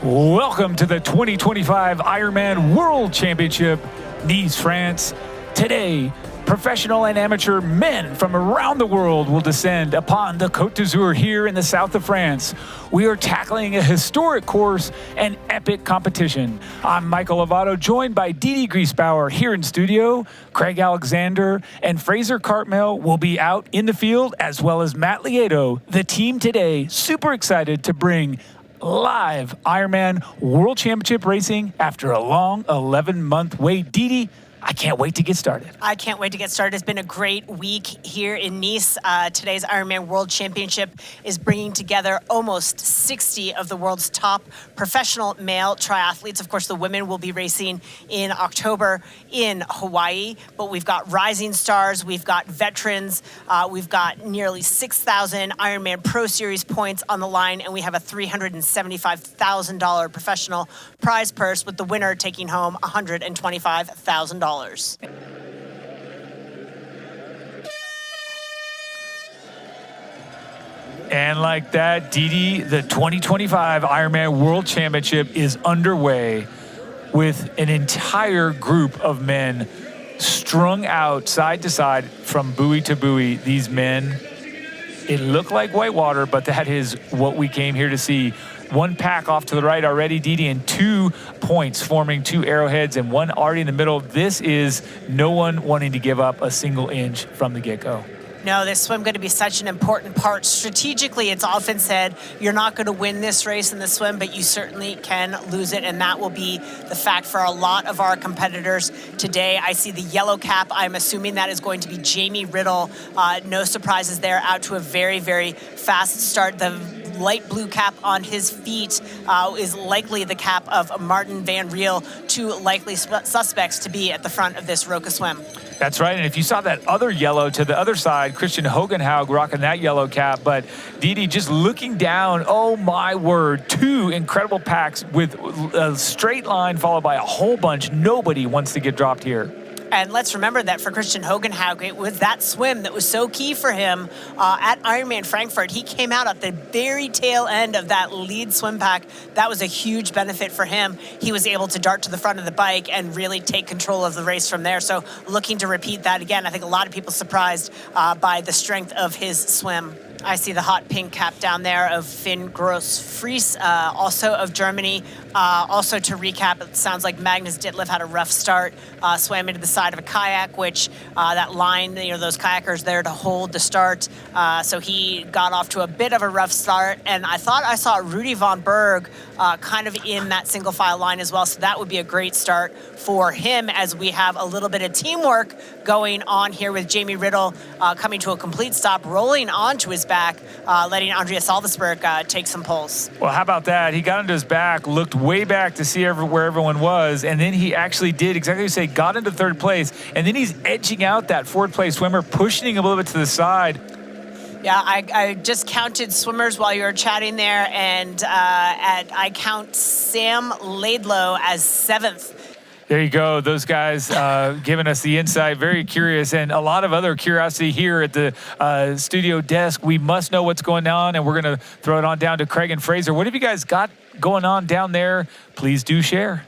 Welcome to the 2025 Ironman World Championship, Nice, France. Today, professional and amateur men from around the world will descend upon the Côte d'Azur here in the south of France. We are tackling a historic course and epic competition. I'm Michael Lovato, joined by Didi Griesbauer here in studio. Craig Alexander and Fraser Cartmel will be out in the field, as well as Matt Laidlow. The team today, super excited to bring live Ironman World Championship racing after a long 11-month wait. Didi, I can't wait to get started. I can't wait to get started. It's been a great week here in Nice. Today's Ironman World Championship is bringing together almost 60 of the world's top professional male triathletes. Of course, the women will be racing in October in Hawaii, but we've got rising stars, we've got veterans, we've got nearly 6,000 Ironman Pro Series points on the line, and we have a $375,000 professional prize purse, with the winner taking home $125,000. And like that, Didi, the 2025 Ironman World Championship is underway with an entire group of men strung out side to side from buoy to buoy. These men, it looked like whitewater, but that is what we came here to see. One pack off to the right already, Didi, and 2 points forming 2 arrowheads and one already in the middle. This is no one wanting to give up a single inch from the get-go. No, this swim going to be such an important part. Strategically, it's often said you're not going to win this race in the swim, but you certainly can lose it, and that will be the fact for a lot of our competitors today. I see the yellow cap. I'm assuming that is going to be Jamie Riddle. No surprises there, out to a very, very fast start. The light blue cap on his feet is likely the cap of Martin Van Riel, 2 likely suspects to be at the front of this Roca swim. That's right, and if you saw that other yellow to the other side, Christian Hogenhaug rocking that yellow cap, but Didi just looking down, oh my word, 2 incredible packs with a straight line followed by a whole bunch. Nobody wants to get dropped here. And let's remember that for Christian Hogenhaug, it was that swim that was so key for him at Ironman Frankfurt. He came out at the very tail end of that lead swim pack. That was a huge benefit for him. He was able to dart to the front of the bike and really take control of the race from there. So looking to repeat that again. I think a lot of people surprised by the strength of his swim. I see the hot pink cap down there of Finn Gross-Fries, also of Germany. Also to recap, it sounds like Magnus Ditlev had a rough start, swam into the side of a kayak, which that line, those kayakers there to hold the start. So he got off to a bit of a rough start, and I thought I saw Rudy von Berg kind of in that single file line as well. So that would be a great start for him, as we have a little bit of teamwork going on here with Jamie Riddle coming to a complete stop, rolling onto his back, letting Andreas Alversberg take some pulse. Well, how about that? He got onto his back, looked way back to see where everyone was, and then he actually did exactly what you say, got into 3rd place, and then he's edging out that 4th place swimmer, pushing him a little bit to the side. Yeah, I just counted swimmers while you were chatting there, and I count Sam Laidlow as 7th. There you go. Those guys giving us the insight. Very curious, and a lot of other curiosity here at the studio desk. We must know what's going on, and we're going to throw it on down to Craig and Fraser. What have you guys got going on down there? Please do share.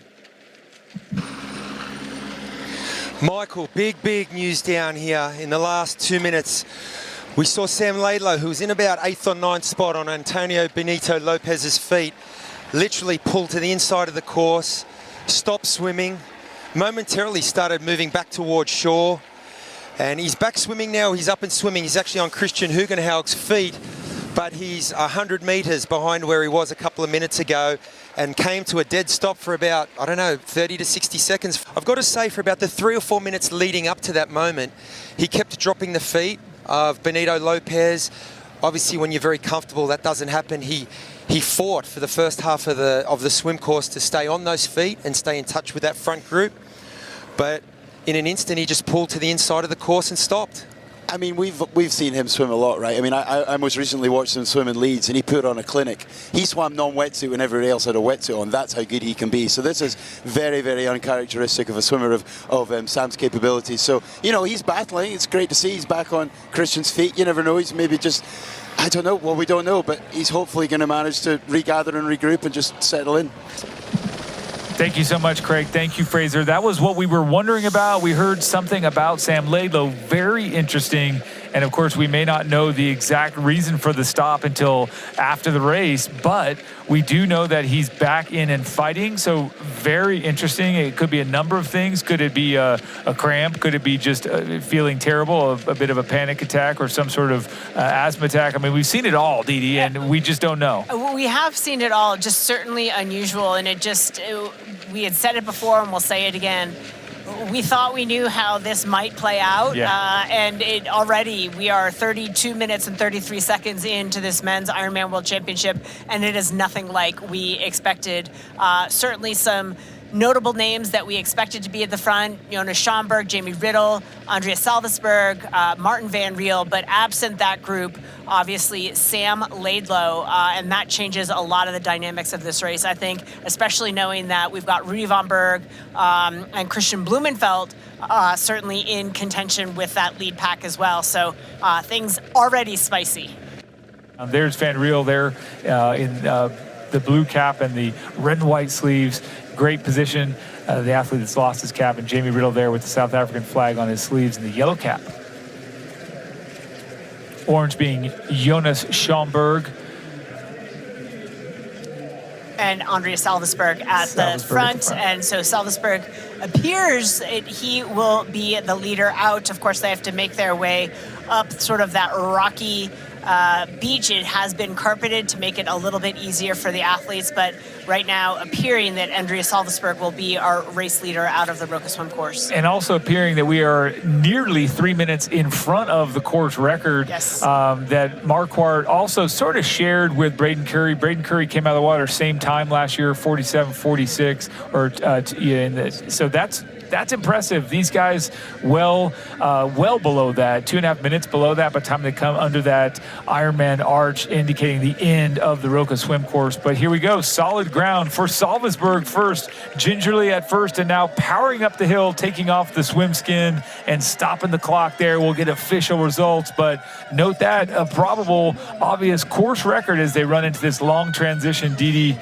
Michael, big news down here in the last 2 minutes. We saw Sam Laidlow, who was in about 8th or 9th spot on Antonio Benito Lopez's feet, literally pulled to the inside of the course, stopped swimming, momentarily started moving back towards shore, and he's back swimming now. He's up and swimming. He's actually on Christian Hugenhaug's feet, but he's 100 meters behind where he was a couple of minutes ago, and came to a dead stop for about, 30 to 60 seconds. I've got to say, for about the 3 or 4 minutes leading up to that moment, he kept dropping the feet of Benito Lopez. Obviously, when you're very comfortable, that doesn't happen. He fought for the first half of the swim course to stay on those feet and stay in touch with that front group. But in an instant, he just pulled to the inside of the course and stopped. I mean, we've seen him swim a lot, right? I mean, I most recently watched him swim in Leeds, and he put on a clinic. He swam non-wetsuit when everybody else had a wetsuit on. That's how good he can be. So this is very, very uncharacteristic of a swimmer of Sam's capabilities. So, you know, he's battling. It's great to see he's back on Christian's feet. You never know. He's maybe just, I don't know. Well, we don't know, but he's hopefully going to manage to regather and regroup and just settle in. Thank you so much, Craig. Thank you, Fraser. That was what we were wondering about. We heard something about Sam Laidlow, very interesting. And of course, we may not know the exact reason for the stop until after the race, but we do know that he's back in and fighting. So very interesting. It could be a number of things. Could it be a cramp? Could it be just feeling terrible, a bit of a panic attack or some sort of asthma attack? I mean, we've seen it all, Dee Dee, and we just don't know. We have seen it all, just certainly unusual. And we had said it before and we'll say it again. We thought we knew how this might play out, and we are 32 minutes and 33 seconds into this men's Ironman World Championship, and it is nothing like we expected. Certainly some notable names that we expected to be at the front: Jonas Schomburg, Jamie Riddle, Andreas Salvesberg, Martin Van Riel, but absent that group, obviously Sam Laidlow, and that changes a lot of the dynamics of this race, I think, especially knowing that we've got Rudy von Berg and Christian Blumenfeld certainly in contention with that lead pack as well. So things already spicy. There's Van Riel there in the blue cap and the red and white sleeves. Great position. The athlete that's lost his cap, and Jamie Riddle there with the South African flag on his sleeves and the yellow cap. Orange being Jonas Schomburg. And Andreas Salvesberg at the front. And so Salvesberg appears he will be the leader out. Of course, they have to make their way up sort of that rocky beach. It has been carpeted to make it a little bit easier for the athletes, but right now appearing that Andreas Salvesberg will be our race leader out of the Roka Swim course. And also appearing that we are nearly 3 minutes in front of the course record that Marquardt also sort of shared with Braden Curry. Braden Curry came out of the water same time last year, 47:46, so that's impressive. These guys well below that, 2.5 minutes below that by the time they come under that Ironman arch, indicating the end of the Roka Swim course. But here we go, solid ground for Salvesberg first, gingerly at first, and now powering up the hill, taking off the swim skin and stopping the clock there. We'll get official results, but note that a probable, obvious course record as they run into this long transition, Dee Dee.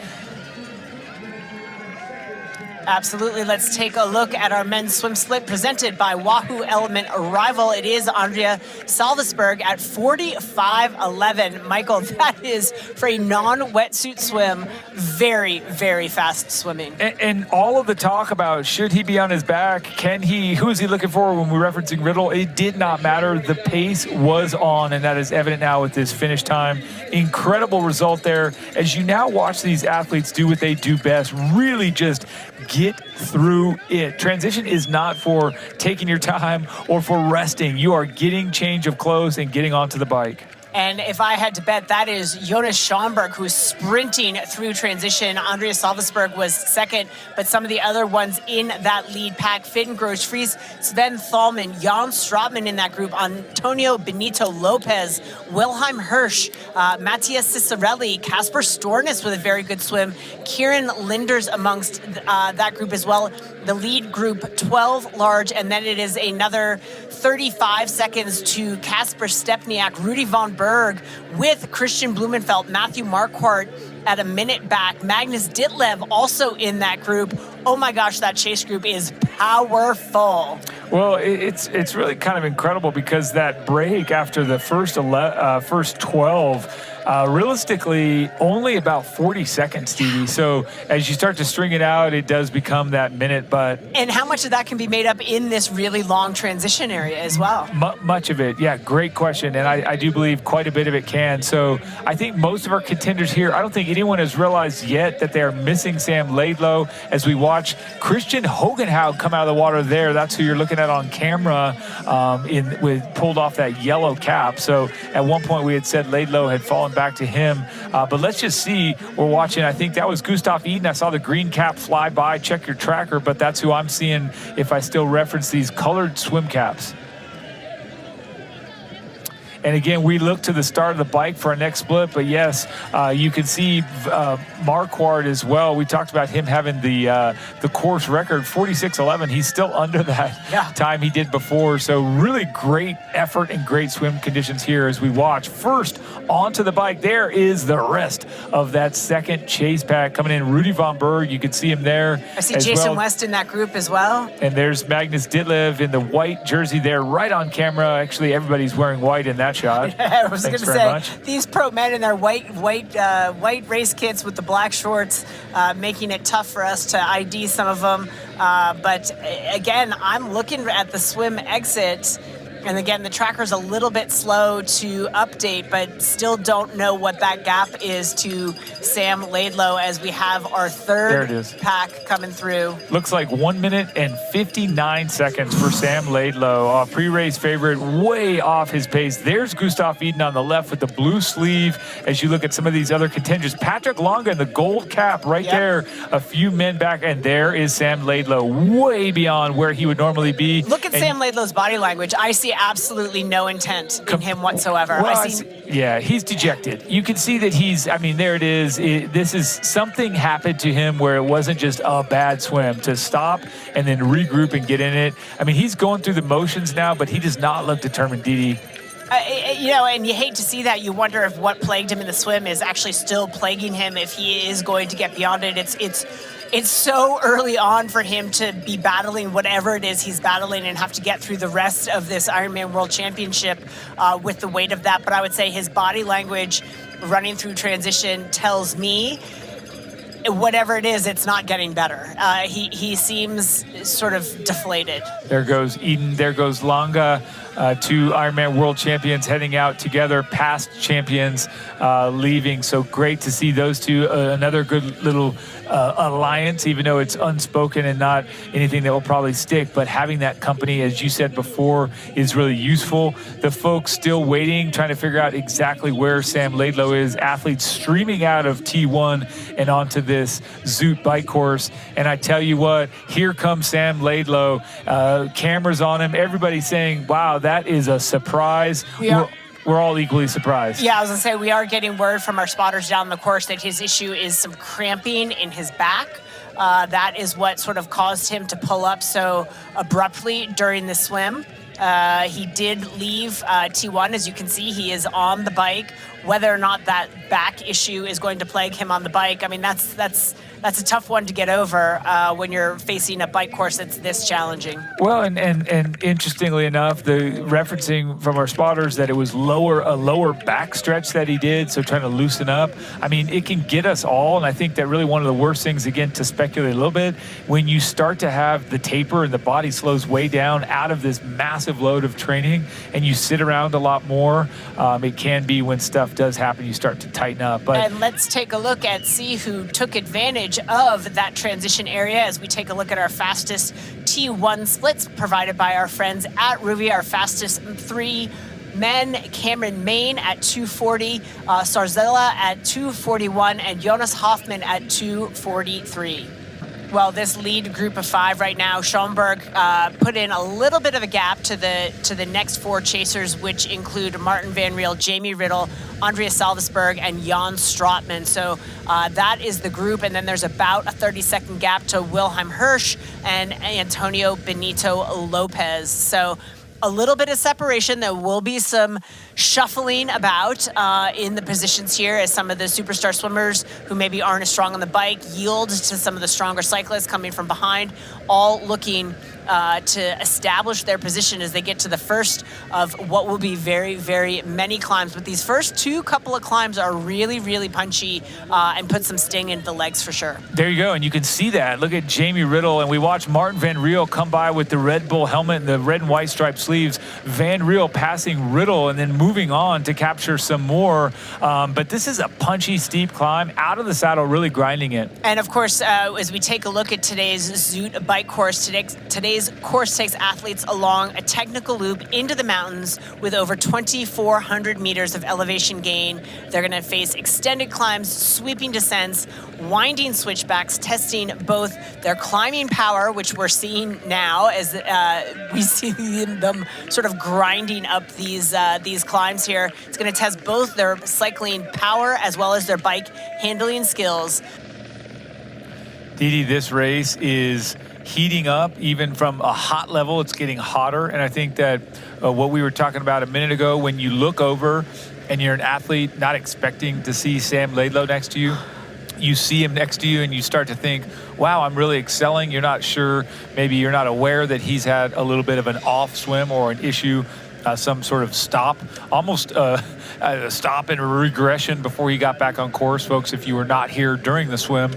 Absolutely. Let's take a look at our men's swim split presented by Wahoo Element Arrival. It is Andrea Salvesberg at 45:11. Michael, that is for a non-wetsuit swim, very, very fast swimming. And all of the talk about should he be on his back, can he, who is he looking for when we're referencing Riddle? It did not matter. The pace was on, and that is evident now with this finish time. Incredible result there. As you now watch these athletes do what they do best, really just get through it. Transition is not for taking your time or for resting. You are getting change of clothes and getting onto the bike. And if I had to bet, that is Jonas Schomburg, who's sprinting through transition. Andreas Salvesberg was second, but some of the other ones in that lead pack, Finn Gross-Fries, Sven Thalmann, Jan Stratman in that group, Antonio Benito Lopez, Wilhelm Hirsch, Matthias Cicerelli, Casper Stornes with a very good swim, Kieran Linders amongst that group as well. The lead group, 12 large, and then it is another 35 seconds to Kasper Stepniak, Rudy von Berg with Christian Blumenfeld, Matthew Marquardt at a minute back, Magnus Ditlev also in that group. Oh my gosh, that chase group is powerful. Well, it's really kind of incredible because that break after the first 12, realistically only about 40 seconds, Stevie. So as you start to string it out, it does become that minute. And how much of that can be made up in this really long transition area as well? Much of it, yeah, great question. And I do believe quite a bit of it can. So I think most of our contenders here, I don't think anyone has realized yet that they are missing Sam Laidlow. As we watch Christian Hogenhaug come out of the water there, that's who you're looking at on camera, with pulled off that yellow cap. So at one point we had said Laidlow had fallen back to him, but let's just see. We're watching, I think that was Gustav Eden. I saw the green cap fly by. Check your tracker, but that's who I'm seeing if I still reference these colored swim caps. And again, we look to the start of the bike for our next split. But yes, you can see Marquardt as well. We talked about him having the course record, 46:11. He's still under that time he did before. So really great effort and great swim conditions here as we watch. First, onto the bike, there is the rest of that second chase pack coming in. Rudy von Berg, you can see him there. I see Jason West in that group as well. And there's Magnus Ditlev in the white jersey there, right on camera. Actually, everybody's wearing white in that shot. I was going to say, these pro men in their white race kits with the black shorts, making it tough for us to ID some of them. But again, I'm looking at the swim exit. And again, the tracker's a little bit slow to update, but still don't know what that gap is to Sam Laidlow as we have our third pack coming through. Looks like 1 minute and 59 seconds for Sam Laidlow. Pre-race favorite, way off his pace. There's Gustav Iden on the left with the blue sleeve. As you look at some of these other contenders, Patrick Longa in the gold cap right there, a few men back, and there is Sam Laidlow, way beyond where he would normally be. Look at Sam Laidlow's body language. I see absolutely no intent in him whatsoever. Well, he's dejected. You can see that he's, I mean, there it is. This is something happened to him where it wasn't just a bad swim. To stop and then regroup and get in it. I mean, he's going through the motions now, but he does not look determined, Didi. And you hate to see that. You wonder if what plagued him in the swim is actually still plaguing him, if he is going to get beyond it. It's so early on for him to be battling whatever it is he's battling and have to get through the rest of this Ironman World Championship with the weight of that. But I would say his body language running through transition tells me whatever it is, it's not getting better. He seems sort of deflated. There goes Eden. There goes Longa. Two Ironman World Champions heading out together, past champions leaving. So great to see those two. Another good little alliance, even though it's unspoken and not anything that will probably stick. But having that company, as you said before, is really useful. The folks still waiting, trying to figure out exactly where Sam Laidlow is. Athletes streaming out of T1 and onto this Zoot bike course. And I tell you what, here comes Sam Laidlow. Cameras on him. Everybody's saying, wow, that is a surprise. We're all equally surprised. Yeah, I was going to say, we are getting word from our spotters down the course that his issue is some cramping in his back. That is what sort of caused him to pull up so abruptly during the swim. He did leave T1. As you can see, he is on the bike. Whether or not that back issue is going to plague him on the bike, I mean, that's a tough one to get over when you're facing a bike course that's this challenging. Well, and interestingly enough, the referencing from our spotters that it was a lower back stretch that he did, so trying to loosen up. I mean, it can get us all, and I think that really one of the worst things, again, to speculate a little bit, when you start to have the taper and the body slows way down out of this massive load of training, and you sit around a lot more, it can be when stuff does happen, you start to tighten up. And let's take a look at see who took advantage of that transition area as we take a look at our fastest T1 splits provided by our friends at Ruby. Our fastest three men: Cameron Main at 2:40, Sarzella at 2:41, and Jonas Hoffman at 2:43. Well, this lead group of five right now, Schoenberg put in a little bit of a gap to the next four chasers, which include Martin Van Riel, Jamie Riddle, Andreas Salvesberg, and Jan Strotman. So that is the group. And then there's about a 30-second gap to Wilhelm Hirsch and Antonio Benito Lopez. So a little bit of separation. There will be some shuffling about in the positions here as some of the superstar swimmers who maybe aren't as strong on the bike yield to some of the stronger cyclists coming from behind, all looking to establish their position as they get to the first of what will be very, very many climbs. But these first couple of climbs are really, really punchy and put some sting into the legs for sure. There you go, and you can see that. Look at Jamie Riddle, and we watched Martin Van Riel come by with the Red Bull helmet and the red and white striped sleeves. Van Riel passing Riddle and then moving on to capture some more. But this is a punchy, steep climb, out of the saddle, really grinding it. And of course, as we take a look at today's Zoot bike course, today's today's course takes athletes along a technical loop into the mountains with over 2,400 meters of elevation gain. They're going to face extended climbs, sweeping descents, winding switchbacks, testing both their climbing power, which we're seeing now as we see them sort of grinding up these climbs here. It's going to test both their cycling power as well as their bike handling skills. Didi, this race is heating up even from a hot level. It's getting hotter. And I think that what we were talking about a minute ago, when you look over and you're an athlete not expecting to see Sam Laidlow next to you, you see him next to you and you start to think, wow, I'm really excelling. You're not sure, maybe you're not aware that he's had a little bit of an off swim or an issue, some sort of stop, almost a stop and a regression before he got back on course. Folks, if you were not here during the swim,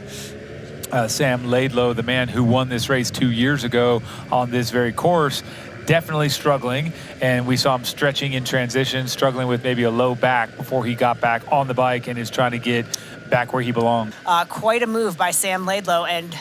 Sam Laidlow, the man who won this race 2 years ago on this very course, definitely struggling, and we saw him stretching in transition, struggling with maybe a low back before he got back on the bike and is trying to get back where he belongs. Quite a move by Sam Laidlow, and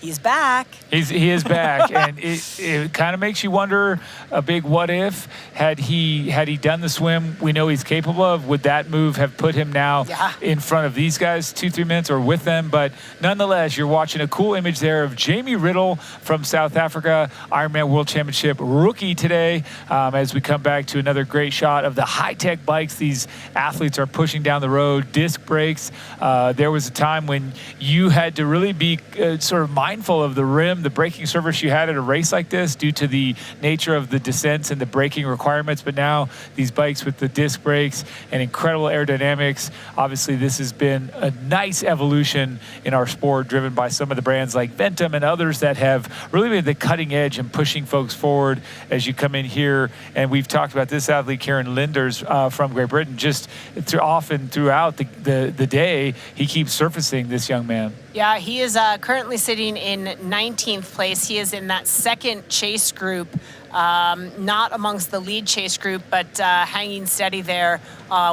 he's back. He is back, and it kind of makes you wonder a big what if. Had he done the swim we know he's capable of, would that move have put him now in front of these guys 2-3 minutes or with them? But nonetheless, you're watching a cool image there of Jamie Riddle from South Africa, Ironman World Championship rookie today, as we come back to another great shot of the high-tech bikes these athletes are pushing down the road, disc brakes. There was a time when you had to really be sort of mindful of the rim, the braking surface you had at a race like this due to the nature of the descents and the braking requirements. But now these bikes with the disc brakes and incredible aerodynamics, obviously this has been a nice evolution in our sport, driven by some of the brands like Ventum and others that have really been the cutting edge and pushing folks forward as you come in here. And we've talked about this athlete, Kieran Linders from Great Britain, just often throughout the day, he keeps surfacing, this young man. Yeah, he is currently sitting in 19th place. He is in that second chase group, not amongst the lead chase group, but hanging steady there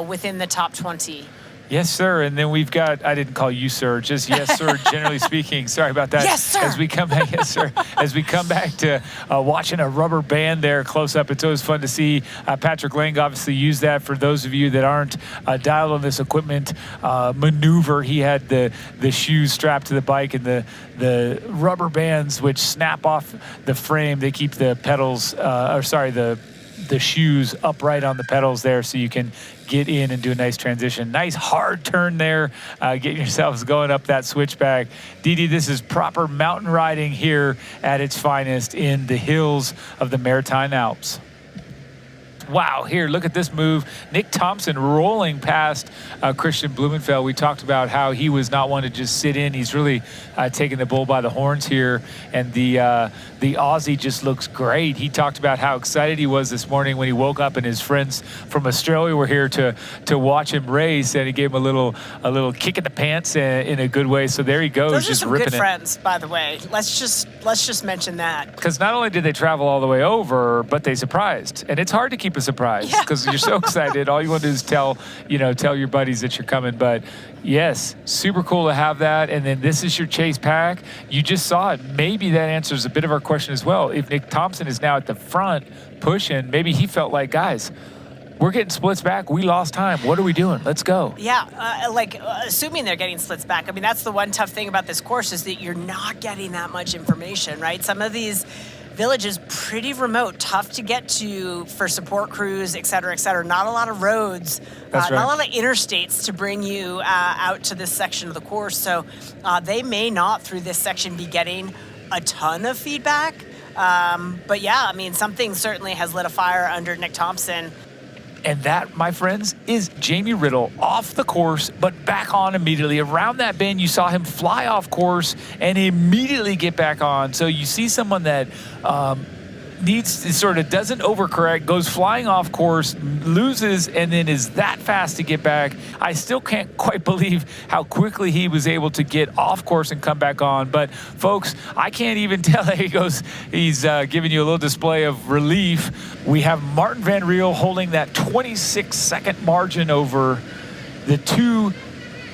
within the top 20. Yes, sir. And then we've got, I didn't call you sir, just yes, sir, generally speaking. Sorry about that. Yes, sir. As we come back, yes, sir. As we come back to watching a rubber band there close up, it's always fun to see. Patrick Lang obviously used that. For those of you that aren't dialed on this equipment maneuver, he had the shoes strapped to the bike and the rubber bands which snap off the frame. They keep the pedals, the shoes upright on the pedals there so you can get in and do a nice transition. Nice hard turn there, getting yourselves going up that switchback. Didi, this is proper mountain riding here at its finest in the hills of the Maritime Alps. Wow, here, look at this move. Nick Thompson rolling past Christian Blumenfeld. We talked about how he was not one to just sit in. He's really taking the bull by the horns here. And the Aussie just looks great. He talked about how excited he was this morning when he woke up and his friends from Australia were here to watch him race. And he gave him a little kick in the pants in a good way. So there he goes, Those just are some ripping good it. friends, by the way. Let's just mention that. Because not only did they travel all the way over, but they surprised. And it's hard to keep a surprise because you're so excited. All you want to do is tell your buddies that you're coming. But yes, super cool to have that. And then this is your chase pack. You just saw it. Maybe that answers a bit of our question as well. If Nick Thompson is now at the front pushing, maybe he felt like, guys, we're getting splits back. We lost time. What are we doing? Let's go. Yeah, assuming they're getting splits back. I mean, that's the one tough thing about this course is that you're not getting that much information, right? Some of these villages pretty remote, tough to get to for support crews, et cetera, et cetera. Not a lot of roads, That's right. Not a lot of interstates to bring you out to this section of the course. So they may not, through this section, be getting a ton of feedback. But yeah, I mean, something certainly has lit a fire under Nick Thompson. And that, my friends, is Jamie Riddle off the course, but back on immediately. Around that bend, you saw him fly off course and immediately get back on. So you see someone that doesn't overcorrect, goes flying off course, loses, and then is that fast to get back. I still can't quite believe how quickly he was able to get off course and come back on. But folks, I can't even tell. He's giving you a little display of relief. We have Martin Van Riel holding that 26-second margin over the two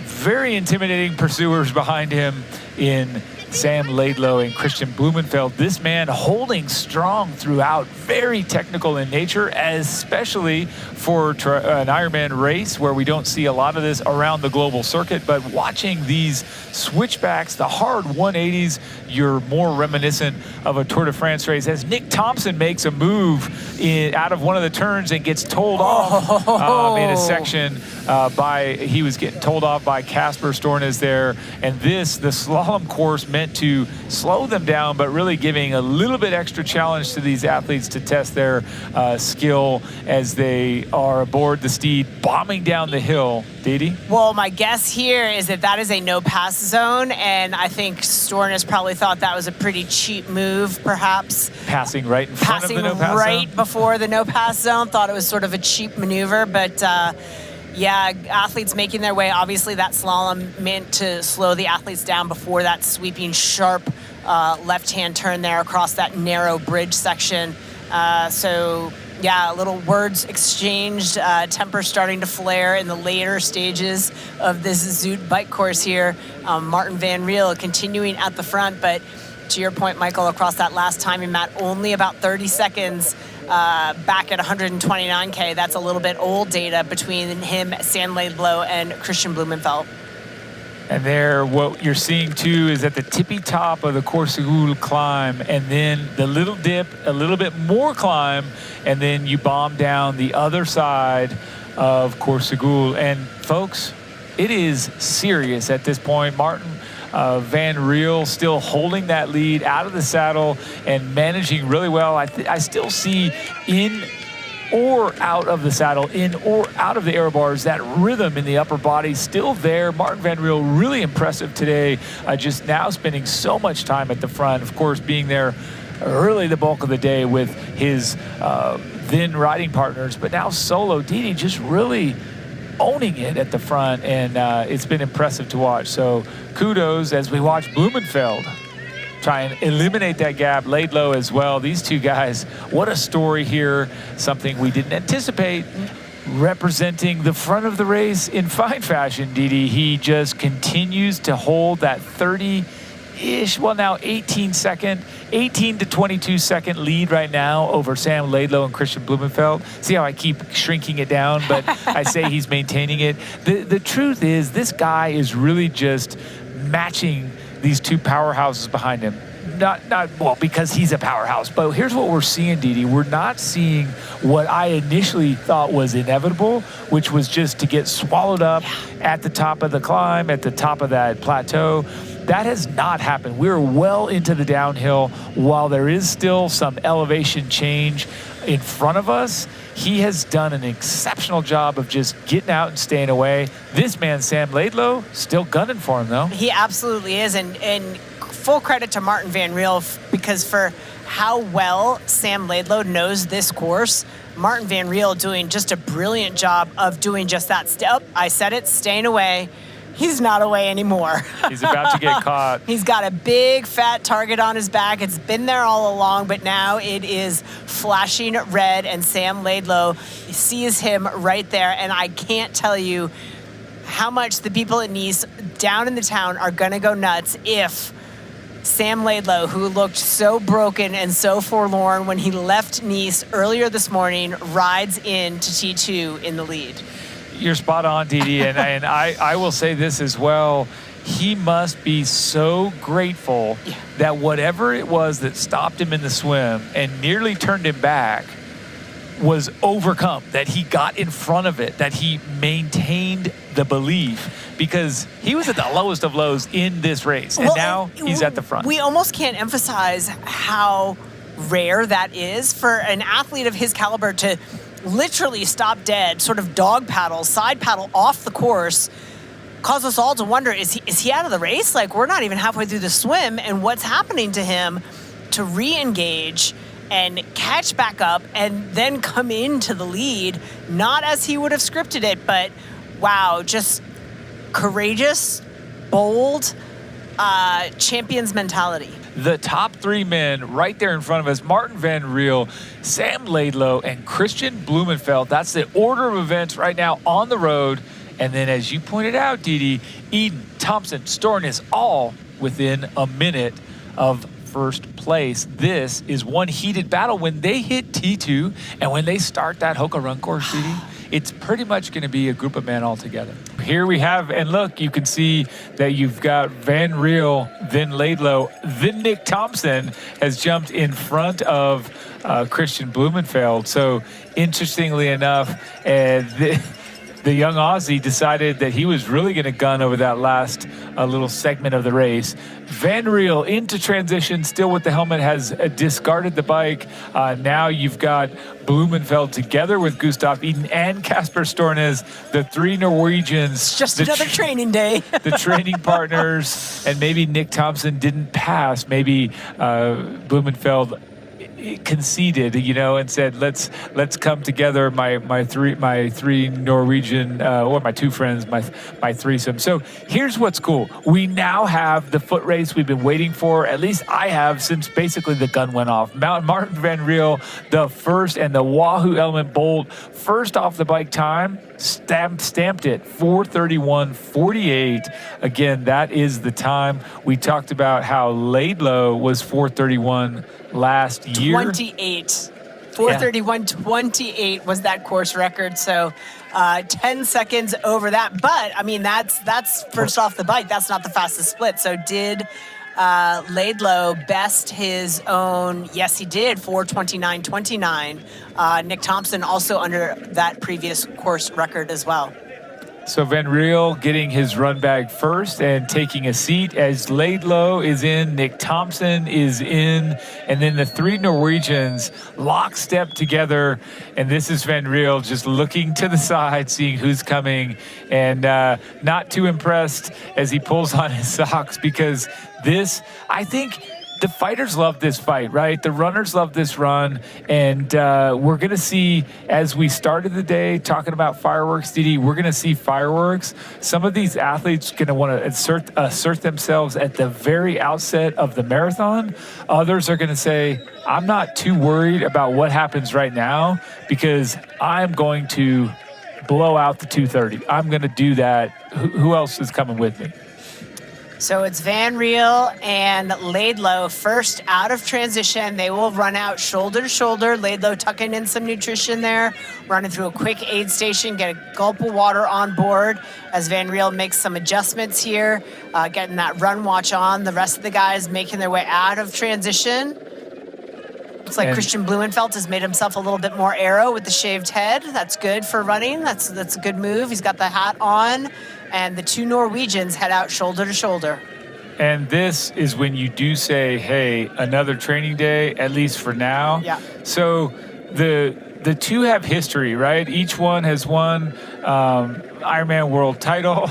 very intimidating pursuers behind him in Sam Laidlow and Christian Blumenfeld. This man holding strong throughout, very technical in nature, especially for an Ironman race where we don't see a lot of this around the global circuit. But watching these switchbacks, the hard 180s, you're more reminiscent of a Tour de France race as Nick Thompson makes a move out of one of the turns and gets told off in a section he was getting told off by Casper Stornes there. And the slalom course meant to slow them down, but really giving a little bit extra challenge to these athletes to test their skill as they are aboard the steed, bombing down the hill. Didi? Well, my guess here is that is a no-pass zone, and I think Stornes probably thought that was a pretty cheap move, perhaps. Passing right in front of the no-pass zone? Right before the no-pass zone. Thought it was sort of a cheap maneuver, but yeah, athletes making their way. Obviously, that slalom meant to slow the athletes down before that sweeping, sharp left-hand turn there across that narrow bridge section. So, yeah, little words exchanged, temper starting to flare in the later stages of this Zoot bike course here. Martin Van Riel continuing at the front, but to your point, Michael, across that last timing mat, only about 30 seconds back at 129K. That's a little bit old data between him, Sam Laidlow, and Christian Blumenfeld. And there, what you're seeing too is at the tippy top of the Coursegoul climb, and then the little dip, a little bit more climb, and then you bomb down the other side of Coursegoul. And folks, it is serious at this point. Martin Van Riel still holding that lead out of the saddle and managing really well. I still see in or out of the saddle, in or out of the air bars, that rhythm in the upper body still there. Martin Van Riel really impressive today, just now spending so much time at the front, of course being there early the bulk of the day with his then riding partners, but now solo. Didi just really owning it at the front, and it's been impressive to watch. So kudos as we watch Blumenfeld try and eliminate that gap. Laidlow as well. These two guys, what a story here. Something we didn't anticipate. Representing the front of the race in fine fashion, Didi. He just continues to hold that 30-ish, well now 18 to 22 second lead right now over Sam Laidlow and Christian Blumenfeld. See how I keep shrinking it down, but I say he's maintaining it. The truth is this guy is really just matching these two powerhouses behind him. Not well, because he's a powerhouse, but here's what we're seeing, Didi. We're not seeing what I initially thought was inevitable, which was just to get swallowed up at the top of the climb, at the top of that plateau. That has not happened. We're well into the downhill. While there is still some elevation change in front of us, he has done an exceptional job of just getting out and staying away. This man, Sam Laidlow, still gunning for him, though. He absolutely is, and full credit to Martin Van Riel, because for how well Sam Laidlow knows this course, Martin Van Riel doing just a brilliant job of doing just that. I said it, staying away. He's not away anymore. He's about to get caught. He's got a big fat target on his back. It's been there all along, but now it is flashing red, and Sam Laidlow sees him right there. And I can't tell you how much the people at Nice down in the town are going to go nuts if Sam Laidlow, who looked so broken and so forlorn when he left Nice earlier this morning, rides into T2 in the lead. You're spot on, Didi, and I will say this as well. He must be so grateful that whatever it was that stopped him in the swim and nearly turned him back was overcome, that he got in front of it, that he maintained the belief, because he was at the lowest of lows in this race, and now he's at the front. We almost can't emphasize how rare that is for an athlete of his caliber to literally stop dead, sort of dog paddle, side paddle off the course, cause us all to wonder, is he out of the race? Like, we're not even halfway through the swim, and what's happening to him to re-engage and catch back up and then come into the lead, not as he would have scripted it, but wow, just courageous, bold, champion's mentality. The top three men right there in front of us, Martin Van Riel, Sam Laidlow, and Christian Blumenfeld. That's the order of events right now on the road. And then, as you pointed out, Didi, Eden, Thompson, Stornes, all within a minute of first place. This is one heated battle. When they hit T2 and when they start that Hoka run course, Didi, it's pretty much going to be a group of men all together. Here we have, and look, you can see that you've got Van Riel, then Laidlow, then Nick Thompson has jumped in front of Christian Blumenfeld. So interestingly enough, the young Aussie decided that he was really going to gun over that last little segment of the race. Van Riel into transition, still with the helmet, has discarded the bike. Now you've got Blumenfeld together with Gustav Iden and Kasper Stornes, the three Norwegians. It's just another training day. The training partners, and maybe Nick Thompson didn't pass. Maybe Blumenfeld conceded, and said, let's come together, my three Norwegian, or my two friends, my threesome. So here's what's cool. We now have the foot race we've been waiting for. At least I have, since basically the gun went off. Martin Van Riel, the first, and the Wahoo Element Bolt, first off the bike time, stamped it 4:31.48. Again, that is the time. We talked about how Laidlow was 4:31 last year. 28. 4:31.28 was that course record. So 10 seconds over that. But I mean, that's first off the bike. That's not the fastest split. So did Laidlow best his own? Yes, he did. 4:29.29. Nick Thompson also under that previous course record as well. So Van Riel getting his run bag first and taking a seat as Laidlow is in, Nick Thompson is in, and then the three Norwegians lockstep together. And this is Van Riel just looking to the side, seeing who's coming, and not too impressed as he pulls on his socks, because this, I think, the fighters love this fight, right? The runners love this run. And we're going to see, as we started the day talking about fireworks, Didi, we're going to see fireworks. Some of these athletes are going to want to assert themselves at the very outset of the marathon. Others are going to say, I'm not too worried about what happens right now, because I'm going to blow out the 2:30. I'm going to do that. Who else is coming with me? So it's Van Riel and Laidlow first out of transition. They will run out shoulder to shoulder. Laidlow tucking in some nutrition there, running through a quick aid station, get a gulp of water on board as Van Riel makes some adjustments here, getting that run watch on. The rest of the guys making their way out of transition. Looks like Christian Blumenfeld has made himself a little bit more aero with the shaved head. That's good for running. That's a good move. He's got the hat on. And the two Norwegians head out shoulder to shoulder. And this is when you do say, hey, another training day, at least for now. Yeah. So the two have history, right? Each one has won Ironman World title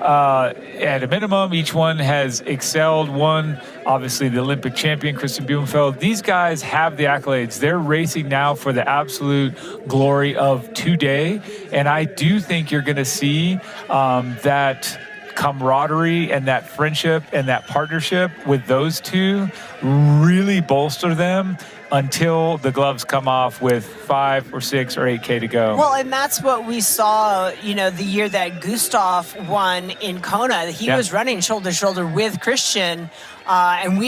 at a minimum. Each one has excelled. One, obviously, the Olympic champion, Christian Blumenfeld. These guys have the accolades. They're racing now for the absolute glory of today. And I do think you're going to see that camaraderie and that friendship and that partnership with those two really bolster them until the gloves come off with 5 or 6 or 8K to go. Well, and that's what we saw, the year that Gustav won in Kona. He was running shoulder to shoulder with Christian. And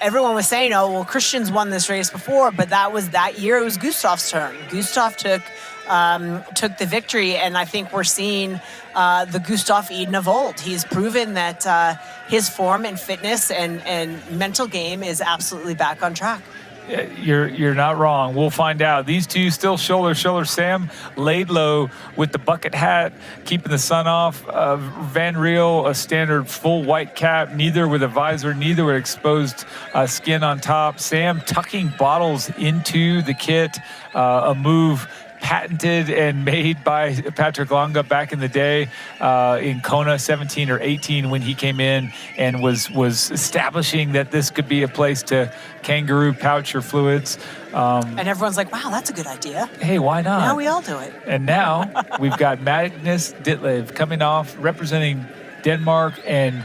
everyone was saying, oh, well, Christian's won this race before, but that year it was Gustav's turn. Gustav took the victory, and I think we're seeing the Gustav Iden of old. He's proven that his form and fitness and mental game is absolutely back on track. You're not wrong. We'll find out. These two still shoulder to shoulder. Sam Laidlow with the bucket hat, keeping the sun off. Van Riel, a standard full white cap, neither with a visor, neither with exposed skin on top. Sam tucking bottles into the kit, a move patented and made by Patrick Longa back in the day in Kona 17 or 18 when he came in and was establishing that this could be a place to kangaroo pouch your fluids. And everyone's like, wow, that's a good idea. Hey, why not? Now we all do it. And now we've got Magnus Ditlev coming off representing Denmark, and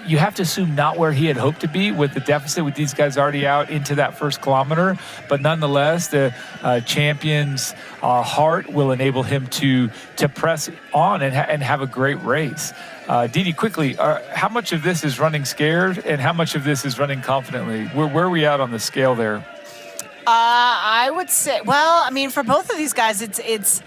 you have to assume not where he had hoped to be with the deficit with these guys already out into that first kilometer. But nonetheless, the champion's heart will enable him to press on and have a great race. Didi, quickly, how much of this is running scared and how much of this is running confidently? Where are we at on the scale there? I would say, well, I mean, for both of these guys, it's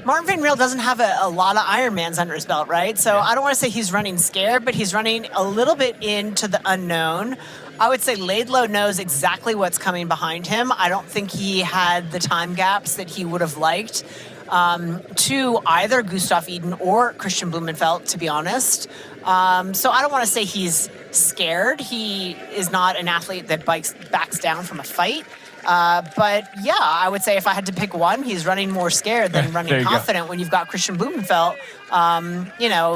Martin Van Riel doesn't have a lot of Ironmans under his belt, right? So I don't want to say he's running scared, but he's running a little bit into the unknown. I would say Laidlow knows exactly what's coming behind him. I don't think he had the time gaps that he would have liked to either Gustav Iden or Christian Blumenfeld, to be honest. So I don't want to say he's scared. He is not an athlete that backs down from a fight. But yeah, I would say if I had to pick one, he's running more scared than running confident when you've got Christian Blumenfeld,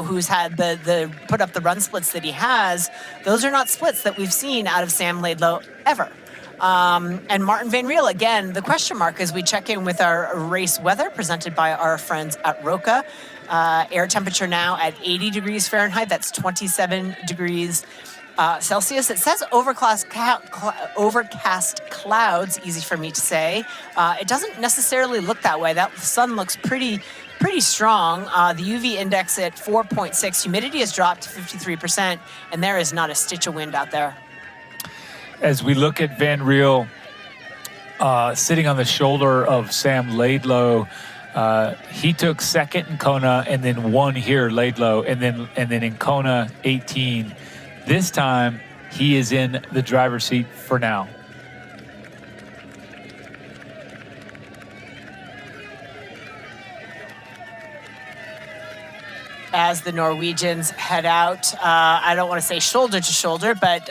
who's had the put up the run splits that he has. Those are not splits that we've seen out of Sam Laidlow ever. And Martin Van Riel, again, the question mark as we check in with our race weather presented by our friends at Roka. Air temperature now at 80 degrees Fahrenheit. That's 27 degrees Celsius. It says overcast clouds, easy for me to say. It doesn't necessarily look that way. That sun looks pretty strong. The UV index at 4.6. Humidity has dropped to 53%, and there is not a stitch of wind out there. As we look at Van Riel sitting on the shoulder of Sam Laidlow, he took second in Kona and then won here, Laidlow, and then in Kona 18. This time, he is in the driver's seat for now. As the Norwegians head out, I don't want to say shoulder to shoulder, but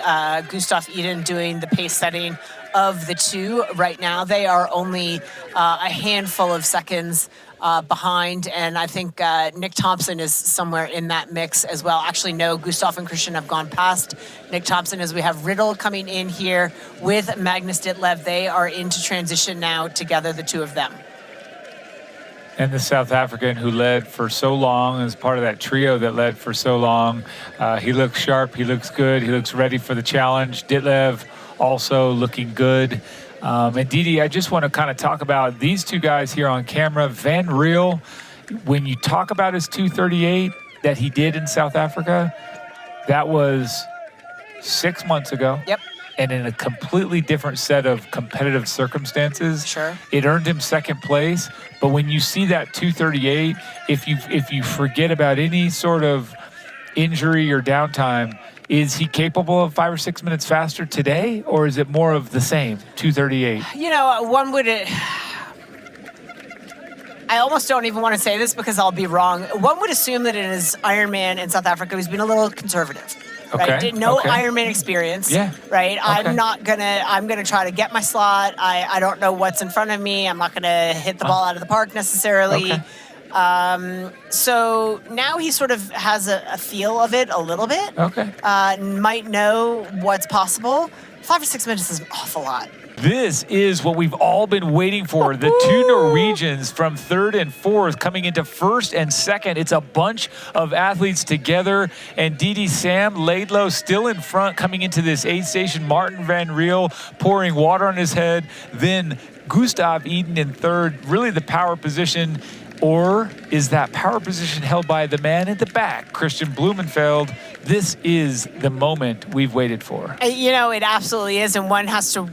Gustav Iden doing the pace setting of the two right now. They are only a handful of seconds behind, and I think Nick Thompson is somewhere in that mix as well. Actually, no, Gustav and Christian have gone past Nick Thompson as we have Riddle coming in here with Magnus Ditlev. They are into transition now together, the two of them. And the South African who led for so long, as part of that trio that led for so long. He looks sharp, he looks good, he looks ready for the challenge. Ditlev also looking good. And Didi, I just want to kind of talk about these two guys here on camera. Van Riel, when you talk about his 2:38 that he did in South Africa, that was 6 months ago. Yep. And in a completely different set of competitive circumstances. Sure. It earned him second place. But when you see that 2:38, if you forget about any sort of injury or downtime, is he capable of 5 or 6 minutes faster today, or is it more of the same, 2:38? You know, one would... I almost don't even want to say this because I'll be wrong. One would assume that in his Ironman in South Africa, he's been a little conservative. Okay. Right? No Ironman experience. Yeah. Right. Okay. I'm gonna try to get my slot. I don't know what's in front of me. I'm not gonna hit the ball out of the park necessarily. Okay. So now he sort of has a feel of it a little bit. Okay. Might know what's possible. 5 or 6 minutes is an awful lot. This is what we've all been waiting for. The two Norwegians from third and fourth coming into first and second. It's a bunch of athletes together. And Didi, Sam Laidlow still in front coming into this aid station. Martin Van Riel pouring water on his head. Then Gustav Iden in third. Really the power position. Or is that power position held by the man at the back, Christian Blumenfeld? This is the moment we've waited for. You know, it absolutely is. And one has to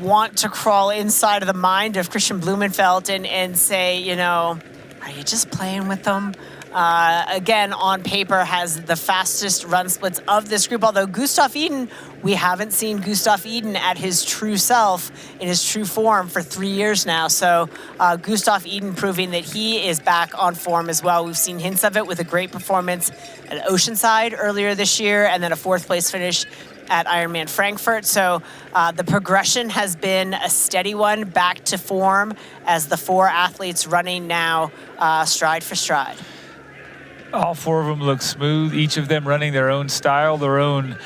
want to crawl inside of the mind of Christian Blumenfeld and say, you know, are you just playing with them? Again, on paper, has the fastest run splits of this group. Although Gustav Iden, we haven't seen Gustav Iden at his true self, in his true form, for 3 years now. So Gustav Iden proving that he is back on form as well. We've seen hints of it with a great performance at Oceanside earlier this year, and then a 4th place finish at Ironman Frankfurt. So the progression has been a steady one, back to form as the 4 athletes running now stride for stride. All 4 of them look smooth, each of them running their own style, their own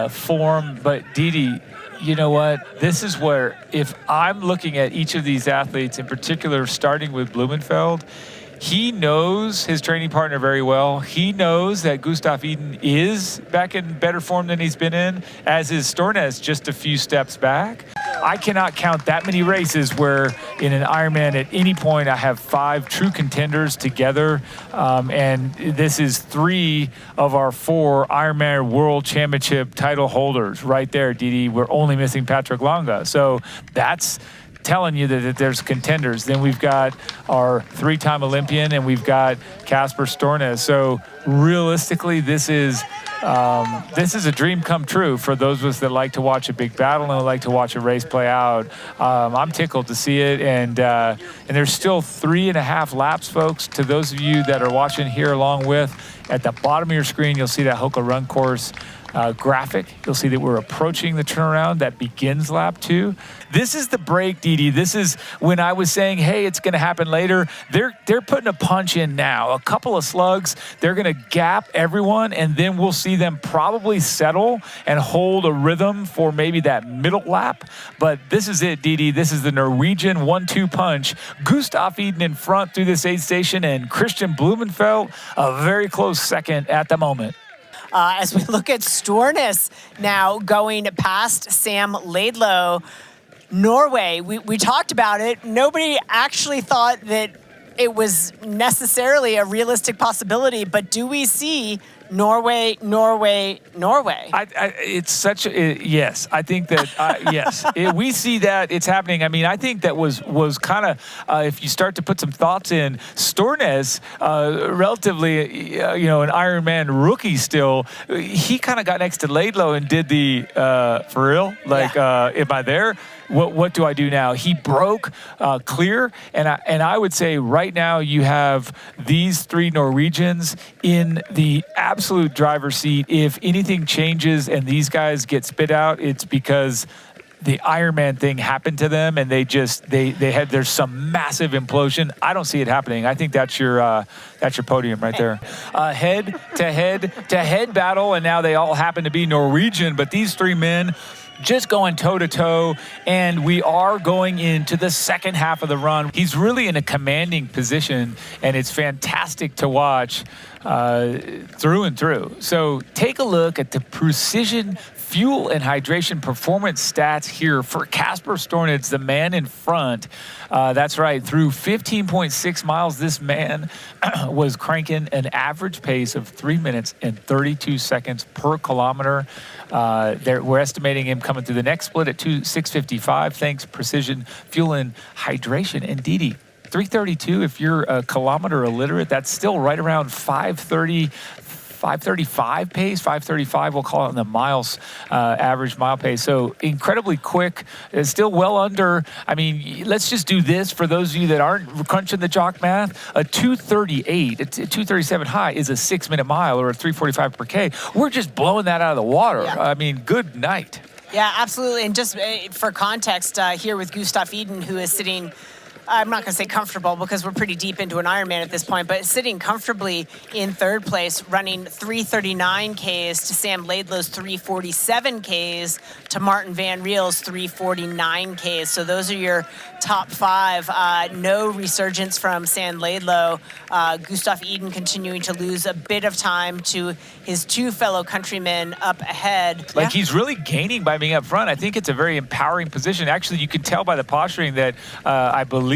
form. But Didi, you know what? This is where, if I'm looking at each of these athletes, in particular starting with Blumenfeld, he knows his training partner very well. He knows that Gustav Iden is back in better form than he's been in, as is Stornes just a few steps back. I cannot count that many races where in an Ironman at any point I have 5 true contenders together, and this is 3 of our 4 Ironman World Championship title holders right there, Didi. We're only missing Patrick Longa. So that's telling you that there's contenders. Then we've got our 3-time Olympian, and we've got Casper Stornes. So realistically, this is a dream come true for those of us that like to watch a big battle and like to watch a race play out. I'm tickled to see it, and there's still 3.5 laps, folks. To those of you that are watching here along with, at the bottom of your screen, you'll see that Hoka Run Course graphic. You'll see that we're approaching the turnaround that begins lap 2. This is the break, Didi. This is when I was saying, hey, it's going to happen later. They're putting a punch in now. A couple of slugs. They're going to gap everyone, and then we'll see them probably settle and hold a rhythm for maybe that middle lap. But this is it, Didi. This is the Norwegian 1-2 punch. Gustav Iden in front through this aid station, and Christian Blumenfeld a very close second at the moment. As we look at Stornes now going past Sam Laidlow, Norway, we talked about it. Nobody actually thought that it was necessarily a realistic possibility, but do we see Norway? It's such a, yes, I think that, yes, we see that it's happening. I mean, I think that was kind of, if you start to put some thoughts in, Stornes, relatively, an Ironman rookie still, he kind of got next to Laidlow and did the, for real, like, am I there? What do I do now? He broke clear, and I would say right now you have these 3 Norwegians in the absolute driver's seat. If anything changes and these guys get spit out, it's because the Ironman thing happened to them, and there's some massive implosion. I don't see it happening. I think that's your podium right there. Head to head battle, and now they all happen to be Norwegian, but these 3 men just going toe-to-toe, and we are going into the second half of the run. He's really in a commanding position, and it's fantastic to watch through and through. So take a look at the precision fuel and hydration performance stats here for Casper Stornes, the man in front. That's right. Through 15.6 miles, this man was cranking an average pace of 3 minutes and 32 seconds per kilometer. We're estimating him coming through the next split at 6:55, thanks precision fuel and hydration. And Didi, 3:32, if you're a kilometer illiterate, that's still right around 5:35 pace, 5:35, we'll call it in the miles, average mile pace. So incredibly quick. It's still well under. I mean, let's just do this for those of you that aren't crunching the jock math. A 2:38, a 2:37 high is a 6-minute mile, or a 3:45 per K. We're just blowing that out of the water. Yeah. I mean, good night. Yeah, absolutely. And just for context, here with Gustav Iden, who is sitting, I'm not going to say comfortable because we're pretty deep into an Ironman at this point, but sitting comfortably in 3rd place, running 3:39 Ks to Sam Laidlow's 3:47 Ks to Martin Van Riel's 3:49 Ks. So those are your top 5. No resurgence from Sam Laidlow. Gustav Iden continuing to lose a bit of time to his 2 fellow countrymen up ahead. Like, he's really gaining by being up front. I think it's a very empowering position. Actually, you can tell by the posturing that I believe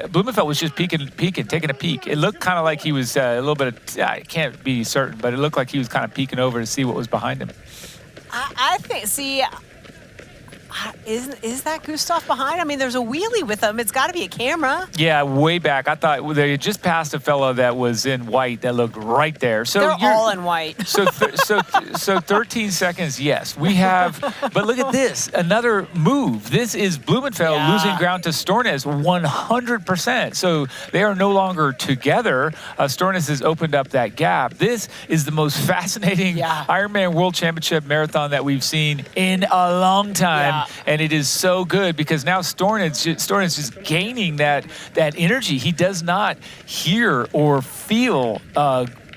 Blumenfeld was just peeking, taking a peek. It looked kind of like he was a little bit of, I can't be certain, but it looked like he was kind of peeking over to see what was behind him. I think, is that Gustav behind? I mean, there's a wheelie with him. It's got to be a camera. Yeah, way back. I thought they had just passed a fellow that was in white that looked right there. So they're all in white. So 13 seconds, yes. We have, but look at this. Another move. This is Blumenfeld losing ground to Stornes 100%. So they are no longer together. Stornes has opened up that gap. This is the most fascinating Ironman World Championship marathon that we've seen in a long time. And it is so good because now Stornes is gaining that energy. He does not hear or feel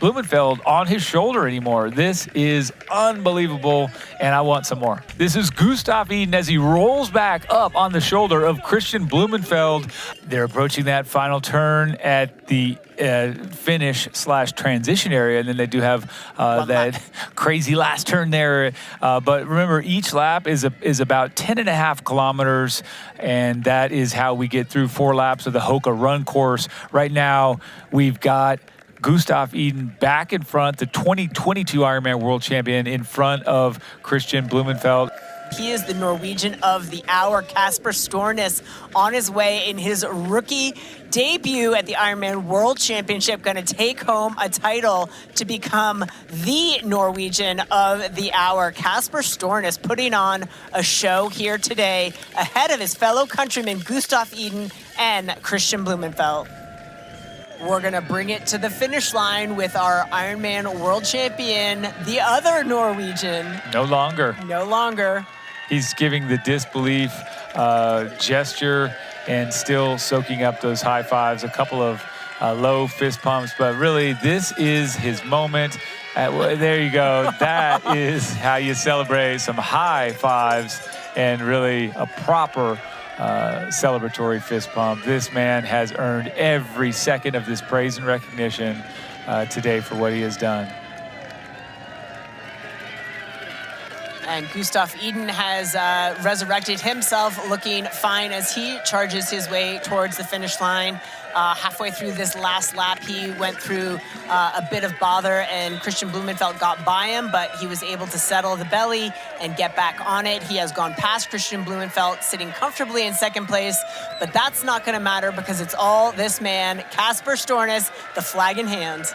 Blumenfeld on his shoulder anymore. This is unbelievable, and I want some more. This is Gustav Iden as he rolls back up on the shoulder of Christian Blumenfeld. They're approaching that final turn at the finish/transition area, and then they do have that crazy last turn there. But remember, each lap is about 10.5 kilometers, and that is how we get through 4 laps of the Hoka run course. Right now, we've got Gustav Iden back in front, the 2022 Ironman World Champion, in front of Christian Blumenfeld. He is the Norwegian of the hour, Kasper Stornes, on his way in his rookie debut at the Ironman World Championship, going to take home a title to become the Norwegian of the hour. Kasper Stornes putting on a show here today ahead of his fellow countrymen Gustav Iden and Christian Blumenfeld. We're going to bring it to the finish line with our Ironman World Champion, the other Norwegian. No longer. No longer. He's giving the disbelief gesture and still soaking up those high fives, a couple of low fist pumps, but really this is his moment. There you go. That is how you celebrate some high fives and really a proper celebratory fist pump. This man has earned every second of this praise and recognition today for what he has done. And Gustav Iden has resurrected himself, looking fine as he charges his way towards the finish line. Halfway through this last lap, he went through a bit of bother, and Christian Blumenfeld got by him, but he was able to settle the belly and get back on it. He has gone past Christian Blumenfeld, sitting comfortably in second place, but that's not going to matter because it's all this man, Kasper Stornes, the flag in hand.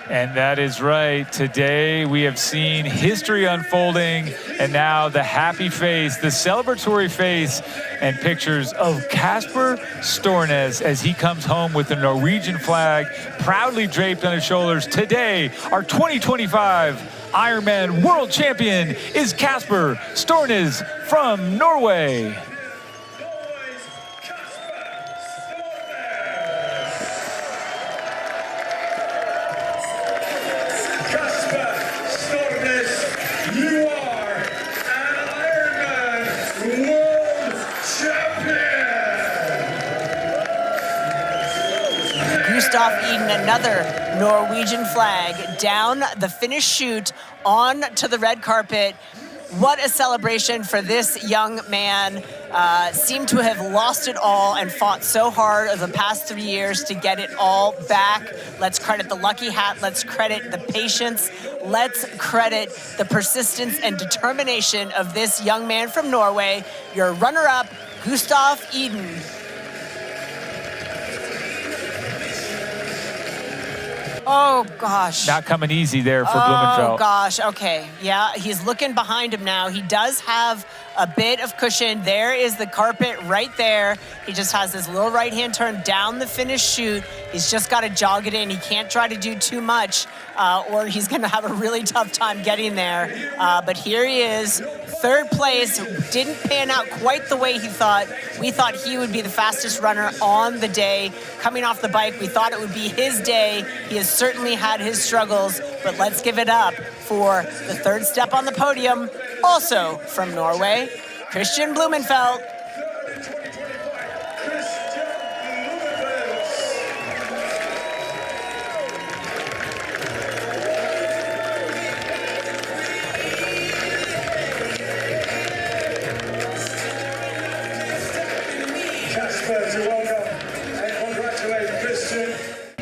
And that is right. Today we have seen history unfolding, and now the happy face, the celebratory face, and pictures of Kasper Stornes as he comes home with the Norwegian flag proudly draped on his shoulders. Today, our 2025 Ironman World Champion is Kasper Stornes from Norway. Gustav Iden, another Norwegian flag, down the finish chute on to the red carpet. What a celebration for this young man. Seemed to have lost it all and fought so hard over the past 3 years to get it all back. Let's credit the lucky hat. Let's credit the patience. Let's credit the persistence and determination of this young man from Norway. Your runner-up, Gustav Iden. Oh, gosh. Not coming easy there for Blumenfeld. Oh, gosh. Okay. Yeah, he's looking behind him now. He does have a bit of cushion. There is the carpet right there. He just has this little right-hand turn down the finish chute. He's just got to jog it in. He can't try to do too much or he's going to have a really tough time getting there. But here he is, third place. Didn't pan out quite the way he thought. We thought he would be the fastest runner on the day. Coming off the bike, we thought it would be his day. He has certainly had his struggles, but let's give it up for the third step on the podium, also from Norway, Christian Blumenfeld.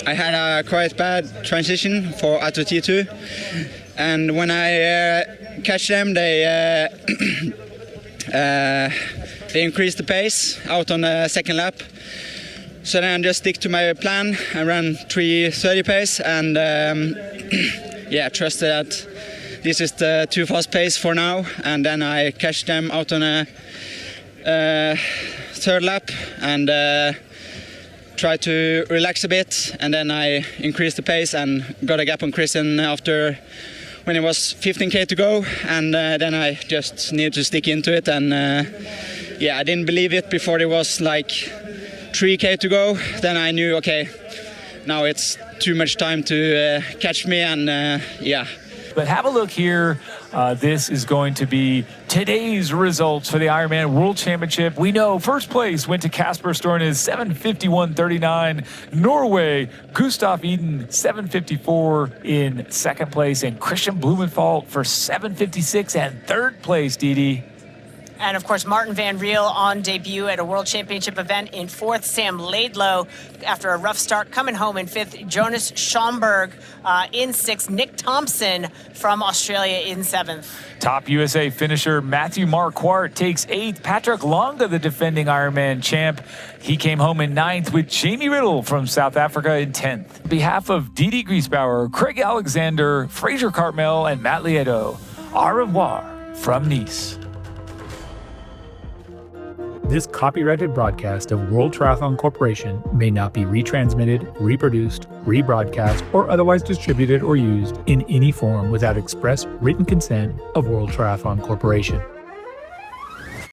I had a quite bad transition for Atto T2, and when I catch them, they increased the pace out on the second lap. So then I just stick to my plan. I ran 3:30 pace, and yeah, trusted that this is the too fast pace for now. And then I catch them out on a third lap and try to relax a bit, and then I increased the pace and got a gap on Christian after when it was 15k to go, and then I just needed to stick into it. And yeah, I didn't believe it before it was like 3k to go. Then I knew, okay, now it's too much time to catch me, and yeah. But have a look here. This is going to be today's results for the Ironman World Championship. We know first place went to Kasper Stornes, 7:51.39. Norway, Gustav Eden, 7:54 in second place. And Christian Blumenthal for 7:56 and third place, Didi. And of course, Martin Van Riel on debut at a World Championship event in fourth. Sam Laidlow, after a rough start, coming home in fifth. Jonas Schomburg in sixth. Nick Thompson from Australia in seventh. Top USA finisher Matthew Marquardt takes eighth. Patrick Longa, the defending Ironman champ, he came home in ninth, with Jamie Riddle from South Africa in 10th. On behalf of Didi Griesbauer, Craig Alexander, Fraser Cartmel, and Matt Lieto, au revoir from Nice. This copyrighted broadcast of World Triathlon Corporation may not be retransmitted, reproduced, rebroadcast, or otherwise distributed or used in any form without express written consent of World Triathlon Corporation.